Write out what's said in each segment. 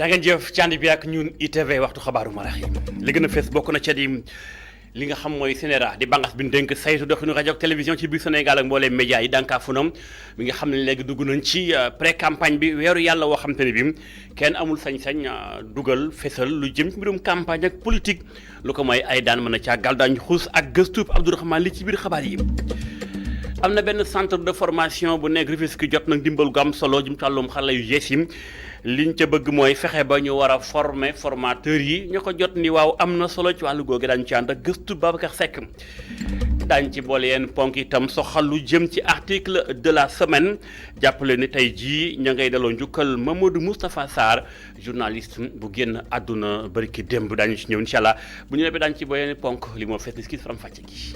ngeen jëf ci ànd bi ak ñun ITV waxtu xabaaru marax yi li gën a fees bokk na ca di li nga xam mooy CNRA di bànqaas bi ñu dénk saytu doxinu rajo ak télévision ci biir Sénégal ak mbooleem média yi dànkaafunam mi nga xam ne léegi dugg nañ ci pré campagne bi weeru yàlla woo xam te ne bi kenn amul sañ-sañ dugal fesal lu jëm ci mbirum campagne ak politique lu ko mooy ay daan mën a caa gàll daañu xuus ak gëstuub Abdourahmane li ci biir xabaar yi. am na benn centre de formation bu nekk Rufisque jot nag dimbal gu am solo jëm ci wàllum xarala yu yees yi liñ ca bëgg mooy fexe ba ñu war a former formateurs yi ñu ko jot ni waaw am na solo ci wàllu googu daañu ci ànd ak gëstu Babacar Seck daañu ci boole yenn ponk itam soxal lu jëm ci article de la semaine jàppale ni tey jii ña ngay daloo njukkal Mamadou Moustapha Sarr journaliste bu génn àdduna bari ki démb daañu ci ñëw incha allah bu ñu nekkee daañu ci boole yenn ponk li moo fees ni skis faram fàcce gi.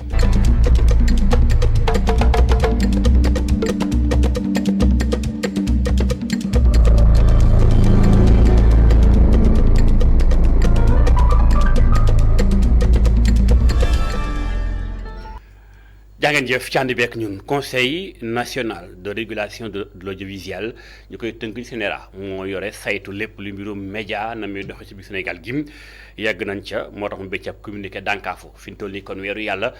jàngeen jëf ci ànd bi ak ñun conseil national de régulation de l'audiovisuel ñu koy tënk CNRA moo yore saytu lépp lu mbirum média na muy doxe ci biir Sénégal gi yàgg nañ ca moo tax mu bécc ab communiqué dànkaafu fi ñu toll nii kon weeru yàlla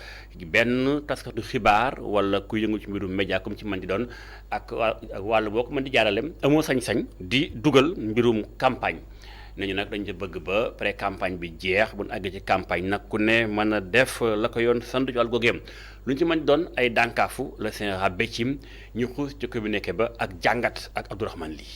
benn taskatu xibaar wala ku yëngu ci mbirum média comme ci mën di doon ak wàllu boo ko mën di jaarale amoo sañ-sañ di dugal mbirum campagne nañu nag dañu bëgg ba pré campagne bi jeex bu ñu àggee ci campagne nag ku ne mën a def la ko yoon sant ci wàllu googeem lu ñu ci mën doon ay dànkaafu la CNRA béccim ñu xuus ci communiqué ba ak jàngat ak Abdourahmane Ly.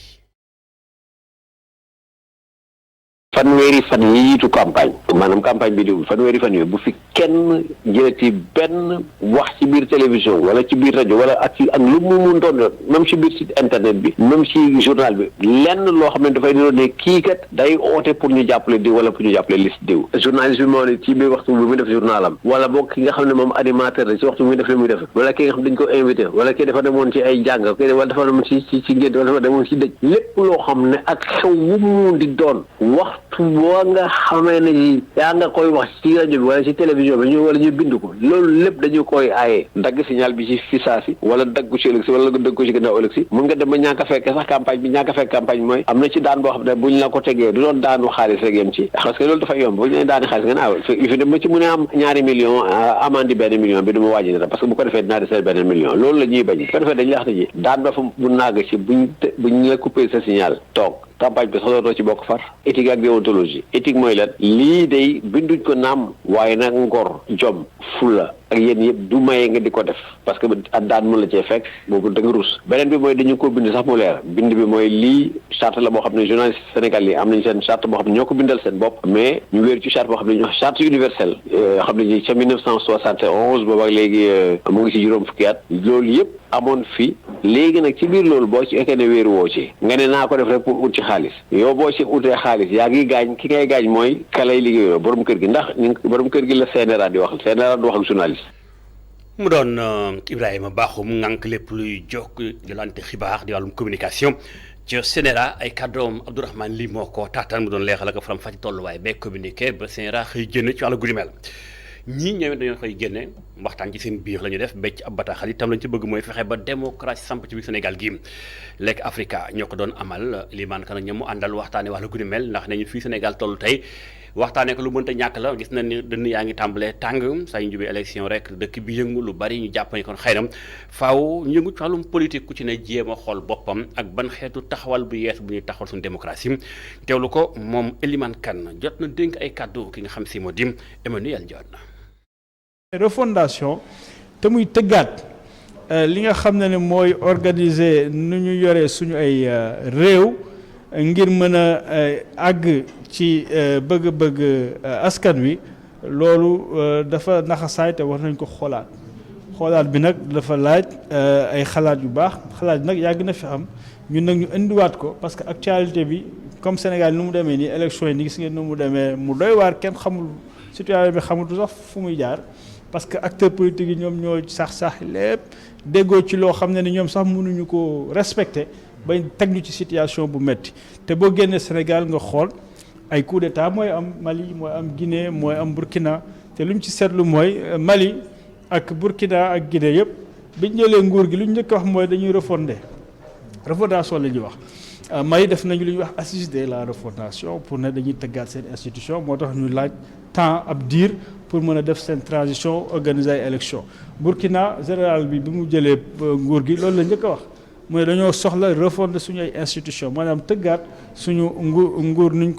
fanweeri fan yi yiitu campagne maanaam campagne bi di fanweeri fan yooyu bu fi kenn jëlati benn wax ci biir télévision wala ci biir rajo wala ak lu mu mun doon même ci biir site internet bi même ci journal bi lenn loo xam ne dafay doon ne kii kat day oote pour ñu jàppale diw wala pour ñu jàppale liste diw journaliste bi moo ne ci biir waxtu bi muy def journalam wala boog ki nga xam ne moom animateur la ci waxtu bi muy def li muy def wala ki nga xam dañ ko invité wala kii dafa demoon ci ay jàng wala dafa demoon ci ngénte wala dafa demoon ci dëj lépp loo xam ne ak xew wu mu di doon wax boo nga xamee ne yaa nga koy wax ci rajo bi wala ci télévision bi wala ñu bind ko loolu lépp dañu koy aaye dagg signal bi ci fi saa si wala dagg ko ci ëllëg si wala dagg ko ci gannaaw ëllëg si mun nga dem ba ñàkk a fekke sax campagne bi ñàkk a fekk campagne bi mooy am na ci daan boo xam ne buñ la ko tegee du doon daanu xaalis rek yem ci parce que loolu dafa yomb bu ñu ne daani xaalis nga ne fi dem ba ci mu ne am ñaari million amandi benn million bi du ma wàññi dara parce que bu ko defee dinaa desee benn million loolu la ñuy bañ bu ko defee dañuy wax ji daan ba fa bu naag ci buñ la coupé sa signal toog campagne bi sax dootoo ci bokk far éthique ak déontologie éthique mooy lan lii day binduñ ko naam waaye nag ngor jom fulla ak yéen yëpp du maye nga di ko def parce que ak daan mën la cee fekk boobu da nga rus beneen bi mooy dañu ko bind sax mu leer bind bi mooy lii charte la boo xam ne journaliste Sénégal yi am nañ seen charte boo xam ne ñoo ko bindal seen bopp mais ñu wéeru ci charte boo xam ne ñu charte universelle xam ne ca 1971 boobu ak léegi mu ngi ci juróom fukki at loolu yëpp amoon fi léegi nag ci biir loolu boo ci ekkee ne wéeru woo ci nga ne naa ko def rek pour ut ci xaalis yow boo ci utee xaalis yaa ngi gaañ ki ngay gaañ mooy kalay liggéeyoo borom kër gi ndax borom kër gi la CNRA di wax CNRA du wax ak journaliste mu doon Ibrahima Bakhoum ngànk lépp luy jokk jëlante xibaar di wàllum communication ci CNRA ay kàddoom Abdourahmane Ly moo ko taataan mu doon leexal ak faram fàcc tolluwaay ba communiqué ba CNRA xëy génn ci wàllu guddi mel ñii ñoom dañoo koy génne waxtaan ci seen biir la ñu def becc ab bataaxal itam lañ ci bëgg mooy fexe ba démocratie samp ci biir Sénégal gii Lekk Africa ñoo ko doon amal limaan kan ña mu àndal waxtaane wax la guddi mel ndax nañu fii Sénégal toll tey waxtaanee ko lu mënta ñàkk la gis nañ ni dënn yaa ngi tàmbalee tàng saa yu njubee élection rek dëkk bi yëngu lu bari ñu jàpp ne kon xëy na faaw ñu yëngu ci wàllum politique ku ci ne jéem a xool boppam ak ban xeetu taxawal bu yees bu ñuy taxawal suñu démocratie teewlu ko moom Elimane Kane jot na dénk ay kàddu ki nga xam si moo dim Emmanuel Dione. refondation te muy tëggaat li nga xam ne mooy organiser nu ñu yoree suñu ay réew ngir mën a àgg ci bëgg-bëgg askan wi loolu dafa naxasaay te war nañ ko xoolaat bi nag dafa laaj ay xalaat yu baax xalaat bi nag yàgg na fi am ñun nag ñu indiwaat ko parce que actualité bi comme Sénégal nu mu demee nii élection yi ni gis ngeen nu mu demee mu doy waar kenn xamul situation bi xamutu sax fu muy jaar parce que acteurs politiques yi ñoom ñoo sax lépp déggoo ci loo xam ne ni ñoom sax mënuñu ko respecter ba teg ñu ci situation bu metti te boo génnee Sénégal nga xool ay coup d'état mooy am Mali mooy am Guinée mooy am Burkina te lu ñu ci seetlu mooy Mali ak Burkina ak Guinée yëpp biñ jëlee nguur gi lu ñu njëkk wax mooy dañuy refondation la ñuy wax Mali def nañu lu ñuy wax assise de la refondation pour ne dañuy tëggaat seen institution moo tax ñu laaj temps ab diir pour mën a def seen transition organiser ay élection Burkina général bi mu jëlee nguur gi loolu la njëkk a wax mooy dañoo soxla refonder suñu ay institution maanaam tëggaat suñu nguur nuñ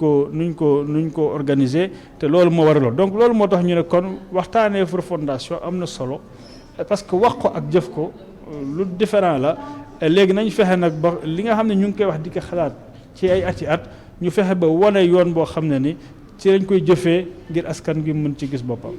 ko organiser te loolu moo waraloon donc loolu moo tax ñu ne kon waxtaanee refondation am na solo parce que wax ko ak jëf ko lu différent la léegi nañ fexe nag ba li nga xam ne ñu ngi koy wax di ko xalaat ci ay ati at ñu fexe ba wane yoon boo xam ne ni ci lañ koy jëfee ngir askan gi mën ci gis boppam.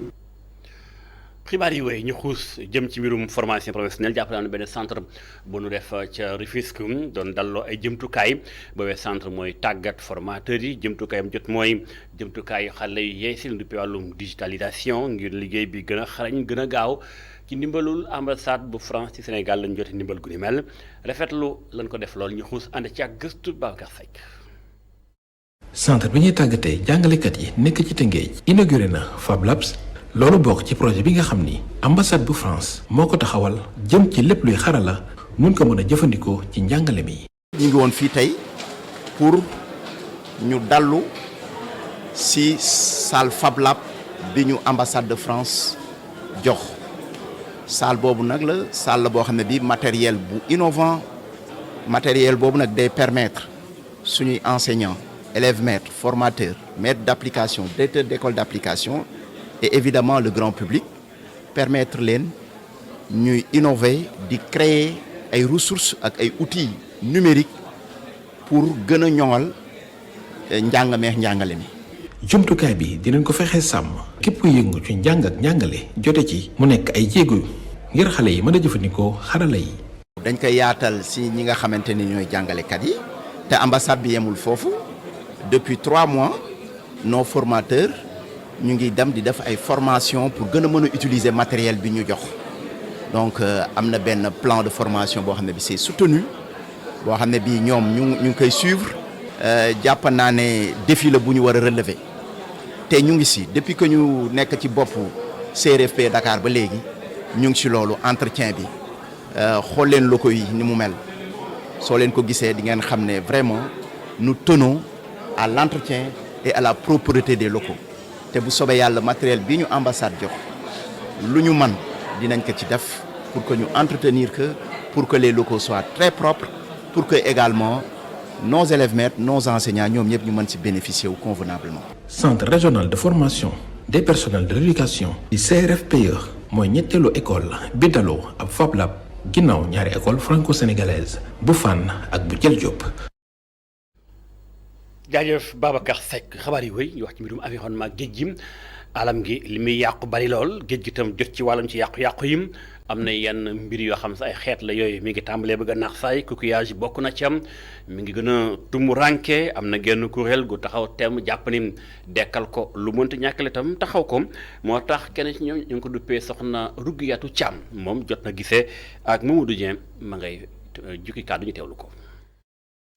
xibaar yi wéy ñu xuus jëm ci mbirum formation professionnelle jàpp naa ne benn centre bu nu def ca Rufisque doon dalloo ay jëmtukaay boobee centre mooy tàggat formateurs yi jëmtukaayam jot mooy jëmtukaay xale yi yeey si lu duppee wàllum digitalisation ngir liggéey bi gën a xarañ gën a gaaw ci ndimbalul ambassade bu France ci Sénégal lañ joti ndimbal gu ni mel rafetlu lañ ko def lool ñu xuus ànd ci ak gëstu Babacar Seck. centre bi ñuy tàggatee jàngalekat yi nekk ci Tëngéej inauguré na Fab Labs loolu bokk ci projet bi nga xam ni ambassade bu France moo ko taxawal jëm ci lépp luy xarala mun ko mën a jëfandikoo ci njàngale mi. ñu ngi woon fii tey pour ñu dallu ci salle Fab Lab bi ñu ambassade de France jox salle boobu nag la salle la boo xam ne bi matériel bu innovant matériel boobu nag day permettre suñuy enseignants élèves maîtres formateurs maîtres d'application directeurs d'école d'application et évidemment le grand public permettre leen ñuy innover di créer ay ressources ak ay outils numériques pour gën a ñoŋal njàngale mi. jumtukaay bi dinañ ko fexe sàmm képp ku yëngu ci njàng ak njàngale jote ci mu nekk ay jéego ngir xale yi mën a jëfandikoo xarala yi. dañ koy yaatal ci ñi nga xamante ni ñooy jàngalekat yi te ambassade bi yemul foofu depuis 3 mois nos formateurs ñu ngi dem di def ay formation pour gën a mën a utiliser matériel bi ñu jox donc am na benn plan de formation boo xam ne bi c'est soutenu boo xam ne bii ñoom ñu ngi koy suivre jàpp naa ne défi la bu ñu war a relever te ñu ngi ci depuis que ñu nekk ci boppu CRFP Dakar ba léegi ñu ngi ci loolu entretien bi xool leen locaux yi ni mu mel soo leen ko gisee di ngeen xam ne vraiment nous tenons à l'entretien et à la propreté des locaux te bu soobee yàlla matériel bi ñu ambassade jox lu ñu man dinañ ko ci def pour que ñu entretenir que pour que les locaux soient très propres pour que également nos élèves maîtres nos enseignants ñoom ñëpp ñu mën ci bénéficier wu convenablement. centre régional de formation des personnels de l'éducation di CRFPE mooy ñetteelu école bi daloo ab Fab Lab ginnaaw ñaari école franco-sénégalaise bu Fann ak bu Jël Diop. jaajëf Babacar Seck xabaar yi wéy ñu wax ci mbirum environnement géej gi alam gi li muy yàqu bari lool géej gi tam jot ci wàllum ci yàqu-yàqu yim am na yenn mbir yoo xam sa ay xeet la yooyu mi ngi tàmbalee bëgg a naax saay coquillage bokk na ci am mi ngi gën a tumuranke am na genn kuréel gu taxaw temm jàpp ni dekkal ko lu mënta ñàkkale tam taxaw ko moo tax kenn ci ñoom ñu ngi ko duppee soxna Rugiyatu Thiam moom jot na gisee ak Mamadou Dieng ma ngay jukki kàddu ñu teewlu ko.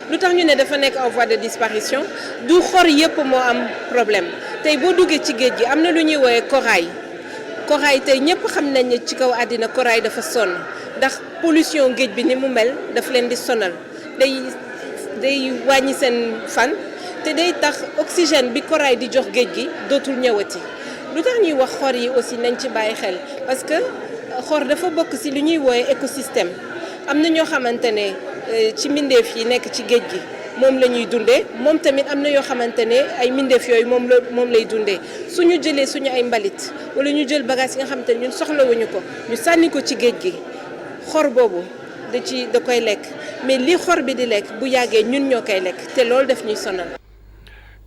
lu tax ñu ne dafa nekk en voie de disparition du xor yëpp moo am problème tey boo duggee ci géej gi am na lu ñuy woowee corail tey ñëpp xam nañ ne ci kaw àddina corail dafa sonn ndax pollution géej bi ni mu mel daf leen di sonal day wàññi seen fan te day tax oxygène bi corail di jox géej gi dootul ñëwati lu tax ñuy wax xor yi aussi nañ ci bàyyi xel parce que xor dafa bokk ci lu ñuy woowee écosystème am na ñoo xamante ne ci mbindeef yi nekk ci géej gi moom la ñuy dundee moom tamit am na yoo xamante ne ay mbindeef yooyu moom lay dundee suñu jëlee suñu ay mbalit wala ñu jël bagage yi nga xamante ne ñun soxlawuñu ko ñu sànni ko ci géej gi xor boobu da koy lekk mais li xor bi di lekk bu yàggee ñun ñoo koy lekk te loolu daf ñuy sonal.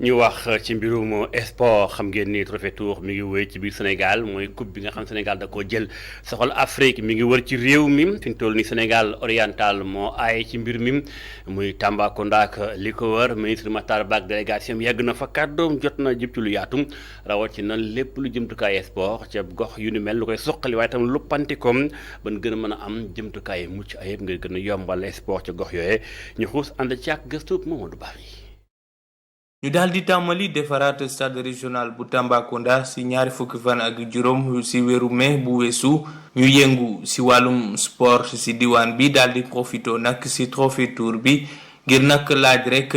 ñu wax ci mbirum sport xam ngeen ni Trophée Tour mi ngi wéy ci biir Sénégal mooy coupe bi nga xam Sénégal da koo jël soxal Afrique mi ngi wër ci réew mi fi ñu toll ni Sénégal oriental moo aaye ci mbir mi muy Tambacounda ak li ko wër ministre Matar Ba ak délégation bi yegg na fa kàddoom jot na jëm ci lu yaatu rawatina lépp lu jëmtukaay sport ca gox yu ni mel lu koy suqali waaye tam luppantikoom ban gën a mën a am jëmtukaay mucc ayib nga gën a yombal sport ca gox yooyee ñu xuus ànd ci ak gëstu Mamadou Bari. ñu daal di tàmmali defaraat stade régional bu Tambacounda ci ñaari fukki fan ak juróom ci weeru mai bu weesu ñu yëngu ci wàllum sport ci diwaan bi daal di profito nag ci Trophée Tour bi ngir nag laaj rek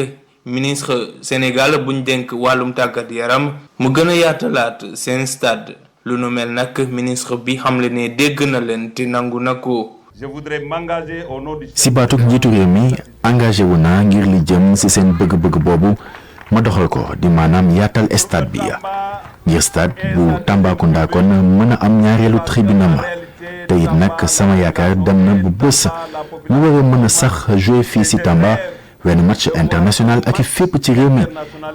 ministre Sénégal buñ dénk wàllum tàggat yaram mu gën a yaatalaat seen stade lu nu mel nag ministre bi xamle ne dégg na leen te nangu na ko. Je voudrais m'engager au nom du. si baatuk njiitu réew mi engagé wu naa ngir li jëm ci seen bëgg-bëgg boobu ma doxal ko di maanaam yaatal stade bi ngir stade bu Tambacounda kon mën a am ñaareelu tribunal te it nag sama yaakaar dem na bu bés mu war a mën a sax jouer fii ci Tamba wenn match international ak i fépp ci réew mi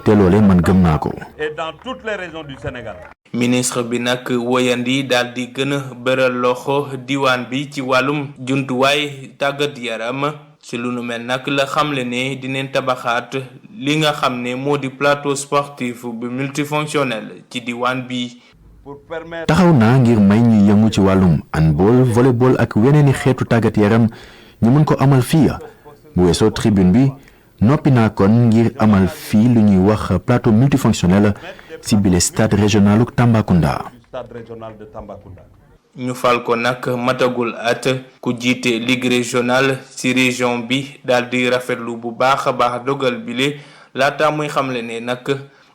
te loolee man gëm naa ko. Et dans toutes les régions du Sénégal. ministre bi nag woyandi daal di gën a bëral loxo diwaan bi ci wàllum jumtuwaay tàggat yaram ci lu nu mel nag la xamle ne dinañ tabaxaat li nga xam ne moo di plateau sportif bu multifonctionnel ci diwaan bi. taxaw naa ngir may ñuy yëngu ci wàllum handball volleyball ak weneeni xeetu tàggat yaram ñu mën ko amal fii bu weesoo tribune bi noppi naa kon ngir amal fii lu ñuy wax plateau multifonctionnel ci bile stade régionalu Tambacounda. ñu fal ko nag matagul at ku jiite ligue régionale ci région bi daal di rafetlu bu baax a baax dogal bile laata muy xamle ne nag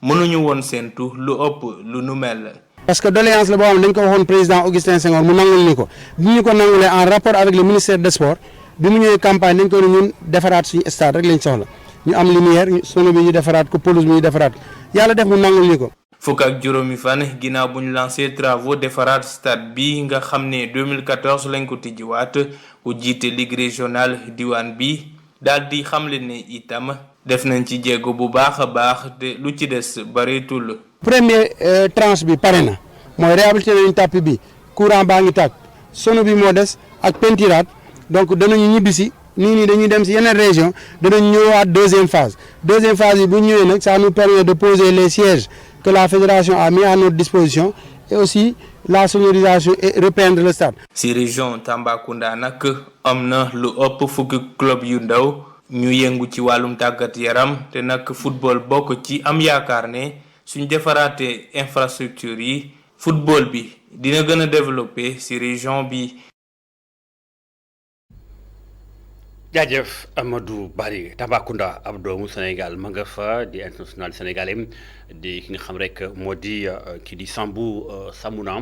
mënuñu woon séentu lu ëpp lu nu mel. parce que doléance la boo xam ne dañ ko waxoon président Augustin Senghor mu nangul ni ko bi ñu ko nangulee en rapport avec le ministère des sports bi mu ñëwee campagne dañ ko ne ñun defaraat suñu stade rek lañ soxla ñu am lumière sono bi ñu defaraat ko pelouse bi ñu defaraat ko yàlla def mu nangul ni ko. fukk ak juróomi fan ginnaaw bu ñu lancé travaux defaraat stade bi nga xam ne 2014 lañ ko tijjiwaat ku jiite ligue régionale diwaan bi daal di xamle ne itam def nañ ci jéego bu baax a baax te lu ci des bareetul. premier tranche bi pare na mooy réhabilité nañu tapis bi courant baa ngi tàkk sono bi moo des ak pentiraat donc danañu ñibbisi nii dañuy dem si yeneen région danañ ñëwaat deuxième phase yi bu ñëwee nag ça nous permet de poser les sièges que la fédération a mis à notre disposition et aussi la sonorisation et repeindre le stade. si région Tambacounda nag am na lu ëpp fukki club yu ndaw ñu yëngu ci wàllum tàggat yaram te nag football bokk ci am yaakaar ne suñ defaraatee infrastructure yi football bi dina gën a développer si région bi. jaajëf Amadou Bari Tambacounda ab doomu Sénégal ma nga fa di international sénégalais di ki nga xam rek moo di kii di Sambou Samuna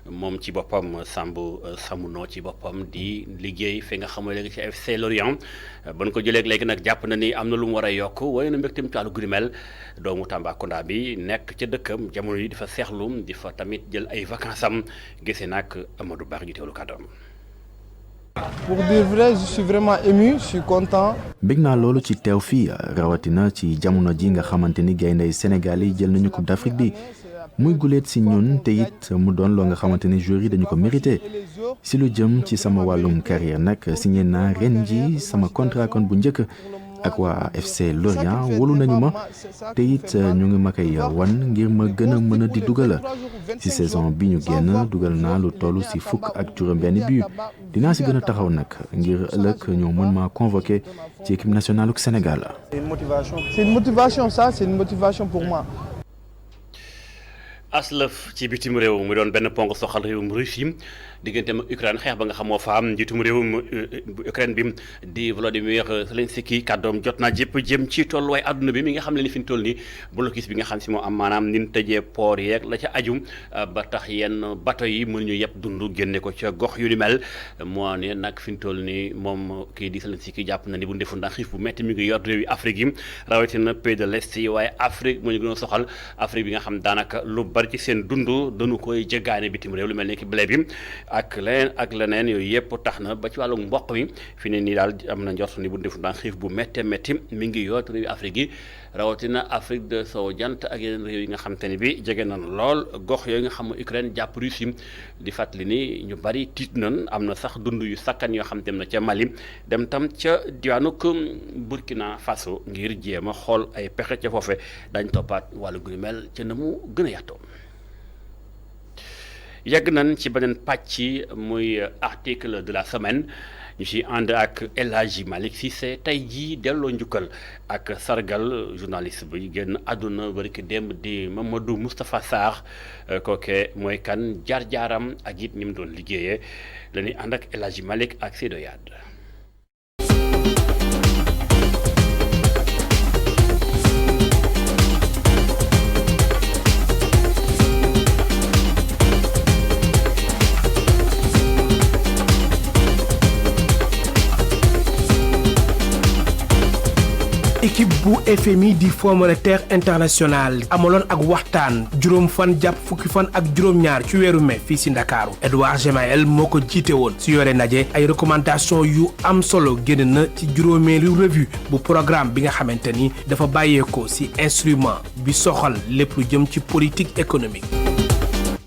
moom ci boppam Sambou Samuno ci boppam di liggéey fi nga xam ne léegi ci FC Lorient ba ñu ko jëlee léegi nag jàpp na ni am na lu mu war a yokk waaye na mbégteem ci wàllu gudimel doomu Tambacounda bi nekk ca dëkkam jamono yi di fa seexlu di fa tamit jël ay vacances am gisee nag Amadou Bari ñu teewlu kàddoom. Pour dire vrai, je suis vraiment ému, je suis content. bég naa loolu ci teew fii rawatina ci jamono ji nga xamante ni gayndey Sénégal yi jël nañu coupe d'Afrique bi muy guleet si ñun te it mu doon loo nga xamante ni joueurs yi dañu ko mérité si lu jëm ci sama wàllum carrière nag signé naa ren ji sama contrat kon bu njëkk ak waa FC Lorient wóolu nañu ma te it ñu ngi ma koy wan ngir ma gën a mën a di dugal ci saison bi ñu génn dugal naa lu toll ci fukk ak juróom-benn but dinaa ci gën a taxaw nag ngir ëllëg ñoo mën maa convoqué ci équipe nationale du Sénégal. C'est une motivation, ça, c'est une motivation pour moi. aslëf ci bitim réew mu doon benn ponk soxal réewum Russie digganteem ak Ukraine xeex ba nga xam moo fa am njiitum réewum Ukraine bi di Volodymyr Zelensky kàddoom jot naa jëpp jëm ci tolluwaay àdduna bi mi nga xam ne ni fi ñu toll nii blocus bi nga xam si moo am maanaam ni ñu tëjee port yeeg la ca aju ba tax yenn bateau yi mënuñu yëpp dund génne ko ca gox yu ni mel moo ne nag fi ñu toll nii moom kii di Zelensky jàpp na ni bu ndefu ndax xiif bu métti mi ngi yor réew yi Afrique yi rawatina pays de l'Est yi waaye Afrique moo ñu gën a soxal Afrique bi nga xam daanaka lu bari ci seen dund dañu koy jéggaane bitim réew lu mel ni ki blé bi ak leneen yooyu yëpp tax na ba ci wàllu mboq mi fi ne nii daal am na njort ni bu defu daan xiif bu métte métti mi ngi yoot réew Afrique yi rawatina Afrique de sowu jant ak yeneen réew yi nga xam te ne bi jege nañ lool gox yooyu nga xam ne Ukraine jàpp Russie di fàttali ni ñu bari tiit nañ am na sax dund yu sakkan yoo xam dem na ca Mali dem tam ca diwaanu Burkina Faso ngir jéem a xool ay pexe ca foofe dañ toppaat wàllu gu mel ca na mu gën a yaatoo yàgg nañ ci beneen pàcc muy article de la semaine ñu ci ànd ak El Hadji Malick Cissé tey jii delloo njukkal ak sargal journaliste bi génn àdduna barki démb di Mamadou Moustapha Sarr kooke mooy kan jaar-jaaram ak it ñi mu doon liggéeyee la ñuy ànd ak El Hadji Malick ak Seydou Yade bu FMI di Fonds monétaire international amaloon ak waxtaan juróom fan jàpp fukki fan ak juróom-ñaar ci weeru mai fii si Ndakaaru Edouard Gemaël moo ko jiite woon si yore ndaje ay recommandation yu am solo génn na ci juróomeelu revue bu programme bi nga xamante ni dafa bàyyeekoo si instrument bi soxal lépp lu jëm ci politique économique.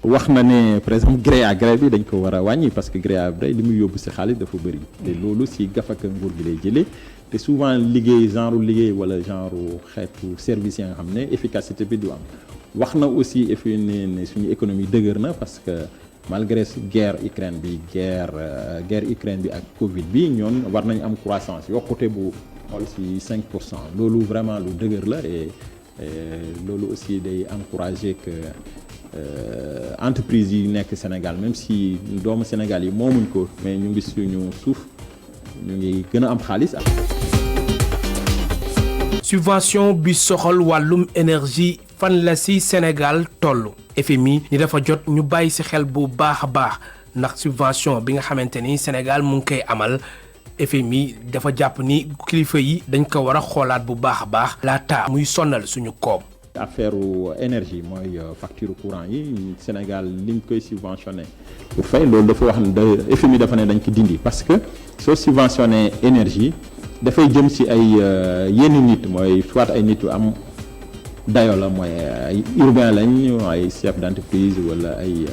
wax na ne par exemple gré à gré bi dañ ko war a wàññi parce que gré à gré li muy yóbbu si xaalis dafa bëri te loolu si gafaka nguur gi lay jëlee te souvent liggéey wala genre xeetu service yi nga xam ne efficacité bi du am wax na aussi ne suñu économie dëgër na parce que malgré guerre Ukraine bi ak Covid bi ñoon war nañ am croissance yokkute bu xool si 5% loolu vraiment lu dëgër la et loolu aussi day encourager que entreprise yi nekk Sénégal même si doomu Sénégal yi moomuñ ko mais ñu ngi suñu suuf ñu ngi gën a am xaalis. subvention bi soxal wàllum énergie fan la ci Sénégal toll FMI ni dafa jot ñu bàyyi ci xel bu baax a baax ndax subvention bi nga xamante ni Sénégal mu ngi koy amal FMI dafa jàpp ni kilifa yi dañ ko war a xoolaat bu baax a baax laata muy sonal suñu koom. affaire énergie mooy facture courant yi Sénégal liñ koy subventionné pour fay loolu dafa wax ne FMI dafa ne dañ ko dindi parce que soo subventionné énergie dafay jëm ci ay yenn nit mooy soit ay nit yu am dayo la mooy ay urbain lañ ay chef d'entreprise wala ay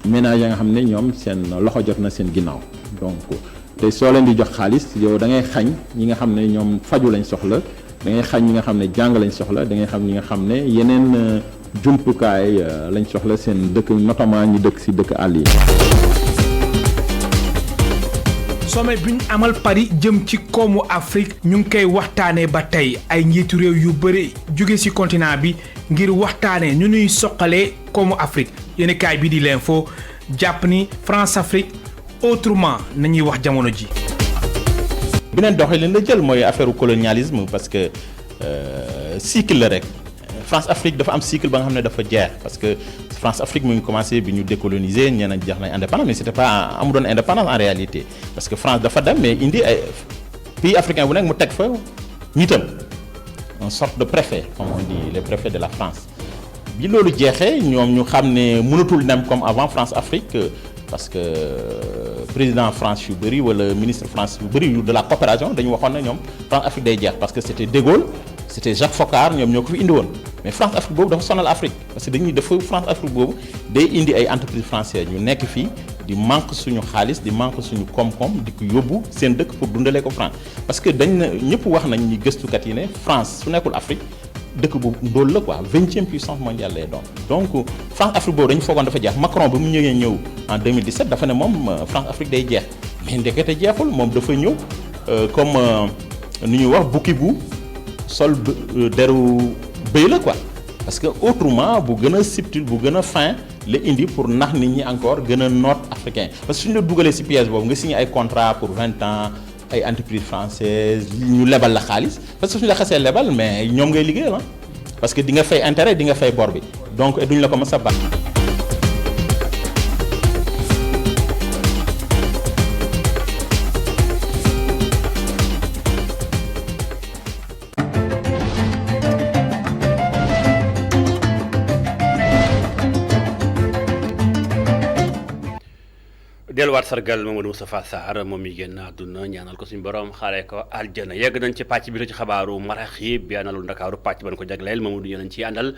ménage nga xam ne ñoom seen loxo jot na seen ginnaaw donc te soo leen di jox xaalis yow da ngay xañ ñi nga xam ne ñoom faju lañ soxla da ngay xam ñi nga xam ne jàng lañ soxla da ngay xam ñi nga xam ne yeneen jumtukaay lañ soxla seen dëkk notamment ñi dëkk ci dëkk àll yi. sommet bi ñu amal Paris jëm ci koomu Afrique ñu ngi koy waxtaanee ba tey ay njiitu réew yu bëri jóge ci continent bi ngir waxtaanee ñu nuy soqalee koomu Afrique yéen kaay bi di l'info jàpp ni France Afrique autrement nañuy wax jamono ji. beneen doxalin la jël mooy affaire colonialisme parce que cycle la rek France Afrique dafa am cycle ba nga xam ne dafa jeex parce que France Afrique mu ngi commencé bi ñu décoloniser ñeneen jeex nañ indépendance mais c'était pas amu doon indépendance en réalité parce que France dafa dem mais indi ay pays africain bu nekk mu teg fa nitam une sorte de préfet comme on dit les préfets de la France bi loolu jeexee ñoom ñu xam ne mënatul dem comme avant France Afrique parce que président France yu bëri wala ministre France yu bëri de la coopération dañu waxoon ne ñoom France Afrique day jeex parce que c'était De Gaulle c'était Jacques Foccart ñoom ñoo ko fi indi woon mais France Afrique boobu dafa sonal Afrique parce que dañuy dafa France Afrique boobu day indi ay entreprises françaises ñu nekk fii di manque suñu xaalis di manque suñu koom-koom di ko yóbbu seen dëkk pour dundalee ko France parce que dañ na ñëpp wax nañ ñi gëstukat yi ne France su nekkul Afrique dëkk bu ndóol la quoi 20e puissance mondiale lay doon donc France Afrique boobu dañu foogoon dafa jeex Macron bi mu ñëw en 2017 dafa ne moom France Afrique day jeex mais ndekete jeexul moom dafa ñëw comme nu ñuy wax bukki bu sol deru bëy la quoi parce que autrement bu gën a subtil bu gën a fin la indi pour nax nit ñi encore gën a noot africain parce que suñu la dugalee ci pièce boobu nga signé ay contrat pour 20 ans ay entreprises françaises ñu lebal la xaalis parce que suñu la xasee lebal mais ñoom ngay liggéeyal ah parce que di nga fay intérêt di nga fay bor bi donc duñ la ko mës a baax. delluwaat sargal Mamadou Moustapha Sarr moom mi génn àdduna ñaanal ko suñu borom xaaree ko aljana yegg nañ ci pàcc bi ci xabaaru marax yi bi àndalu Ndakaaru pàcc ban ko jagleel Mamadou ñu nañ ci àndal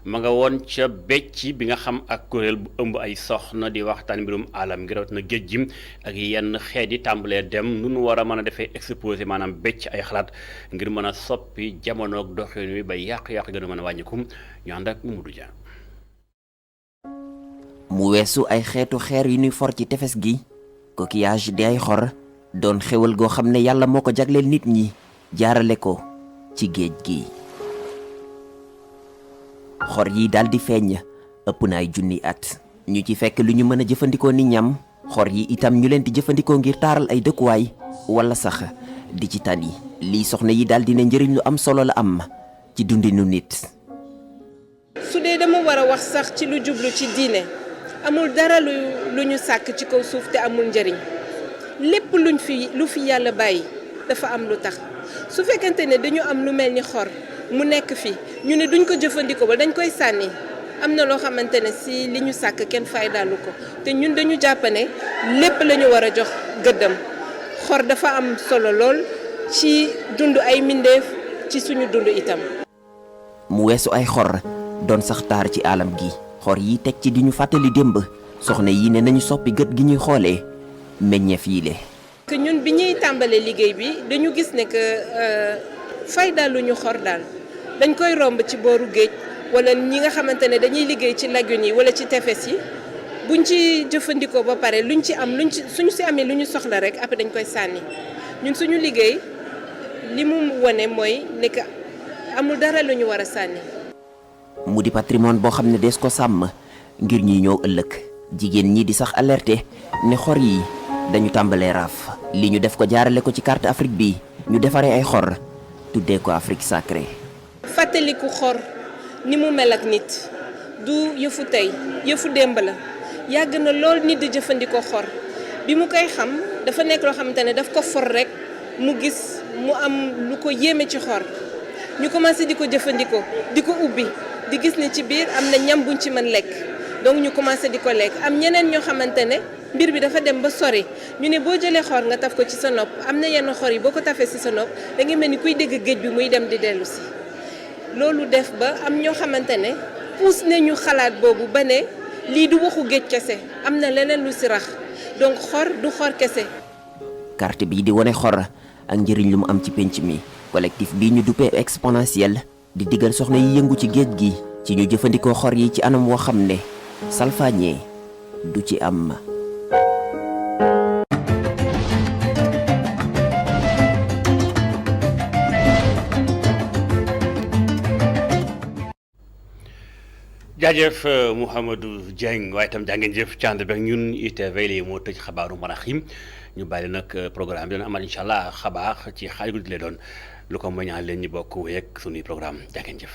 ma nga woon ca becc bi nga xam ak kuréel bu ëmb ay soxna di waxtaan mbirum alam ngir rawat na géej gi ak yenn xeet yi tàmbalee dem nu nu war a mën a defee exposé maanaam becc ay xalaat ngir mën a soppi jamonoog doxin wi ba yàq-yàq gën a mën a wàññiku ñu ànd ak Mamadou Dia. mu weesu ay xeetu xeer yu ñuy for ci tefes gi coquillage di ay xor doon xewal goo xam ne yàlla moo ko jagleel nit ñi jaarale ko ci géej gi xor yi daal di feeñ ëpp na ay junni at ñu ci fekk lu ñu mën a jëfandikoo ni ñam xor yi itam ñu leen di jëfandikoo ngir taaral ay dëkkuwaay wala sax di ci tani lii soxna yi daal dina njëriñ lu am solo la am ci dundinu nit. su dee dama war a wax sax ci lu jublu ci diine amul dara lu ñu sàkk ci kaw suuf te amul njëriñ lépp lu fi yàlla bàyyi dafa am lu tax su fekkente ne dañu am lu mel ni xor mu nekk fi ñu ne duñ ko jëfandikoo ba dañ koy sànni am na loo xamante ne si li ñu sàkk kenn faydaalu ko te ñun dañu jàpp ne lépp la ñu war a jox gëddam xor dafa am solo lool ci dund ay mbindeef ci suñu dund itam. mu weesu ay xor doon sax taar ci alam gi xor yi teg ci di ñu fàttali démb soxna yi ne nañu soppi gët gi ñuy xoolee meññeef yi le que ñun bi ñuy tàmbalee liggéey bi dañu gis ne que faydaaluñu xor daal dañ koy romb ci booru géej wala ñi nga xamante ne dañuy liggéey ci lagune yi wala ci tefes yi buñ ci jëfandikoo ba pare luñ ci am suñu si amee lu ñu soxla rek après dañ koy sànni ñun suñu liggéey li mu wane mooy ne que amul dara lu ñu war a sànni. mu di patrimoine boo xam ne des ko sàmm ngir ñuy ñëw ëllëg jigéen ñi di sax alerté ne xor yi dañu tàmbalee raaf li ñu def ko jaarale ko ci carte Afrique bi ñu defaree ay xor tuddee ko Afrique sacrée. fàttaliku xor ni mu mel ak nit du yëfu tey yëfu démb la yàgg na lool nit di jëfandikoo xor bi mu koy xam dafa nekk loo xamante ne daf ko for rek mu gis mu am lu ko yéeme ci xor ñu commencé di ko jëfandikoo di ko ubbi di gis ne ci biir am na ñam buñ ci mën lekk donc ñu commencé di ko lekk am ñeneen ñoo xamante ne mbir bi dafa dem ba sori ñu ne boo jëlee xor nga taf ko ci sa nopp am na yenn xor yi boo ko tafee ci sa nopp da ngay mel ni kuy dégg géej bi muy dem di dellu si loolu def ba am ñoo xamante ne puus nañu xalaat boobu ba ne lii du waxu géej kese am na leneen lu si rax donc xor du xor kese. carte bii di wane xor ak njëriñ lu mu am ci penc mi collectif bii ñu duppee exponentiel di digal soxna yi yëngu ci géej gi ci ñu jëfandikoo xor yi ci anam woo xam ne salfaañee du ci am. jaajëf Mouhamadou Dieng waaye itam jàngeen jëf ci ànd beeg ñun ITV lii moo tëj xabaaru maraxim ñu bàyyi nag programme bi dana amal incha allah xabaar ci xaaj guddi lay doon lu ko moñaa leen ñu bokk wéy ak sunuy programme jàngeen jëf